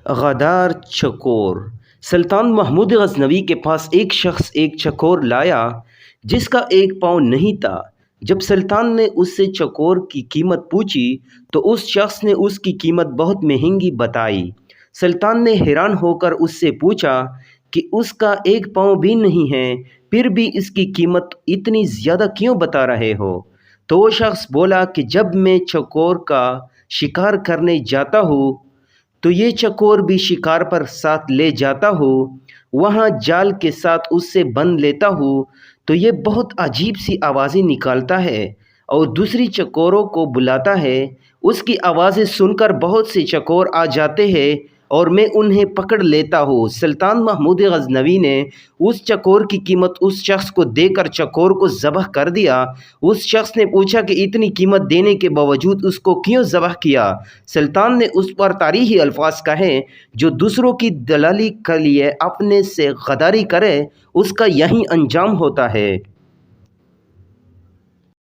غدار چکور۔ سلطان محمود غزنوی کے پاس ایک شخص ایک چکور لایا جس کا ایک پاؤں نہیں تھا۔ جب سلطان نے اس سے چکور کی قیمت پوچھی تو اس شخص نے اس کی قیمت بہت مہنگی بتائی۔ سلطان نے حیران ہو کر اس سے پوچھا کہ اس کا ایک پاؤں بھی نہیں ہے، پھر بھی اس کی قیمت اتنی زیادہ کیوں بتا رہے ہو؟ تو وہ شخص بولا کہ جب میں چکور کا شکار کرنے جاتا ہوں تو یہ چکور بھی شکار پر ساتھ لے جاتا ہوں، وہاں جال کے ساتھ اس سے بند لیتا ہوں تو یہ بہت عجیب سی آوازیں نکالتا ہے اور دوسری چکوروں کو بلاتا ہے۔ اس کی آوازیں سن کر بہت سے چکور آ جاتے ہیں اور میں انہیں پکڑ لیتا ہوں۔ سلطان محمود غزنوی نے اس چکور کی قیمت اس شخص کو دے کر چکور کو ذبح کر دیا۔ اس شخص نے پوچھا کہ اتنی قیمت دینے کے باوجود اس کو کیوں ذبح کیا؟ سلطان نے اس پر تاریخی الفاظ کہے، جو دوسروں کی دلالی کے لیے اپنے سے غداری کرے اس کا یہی انجام ہوتا ہے۔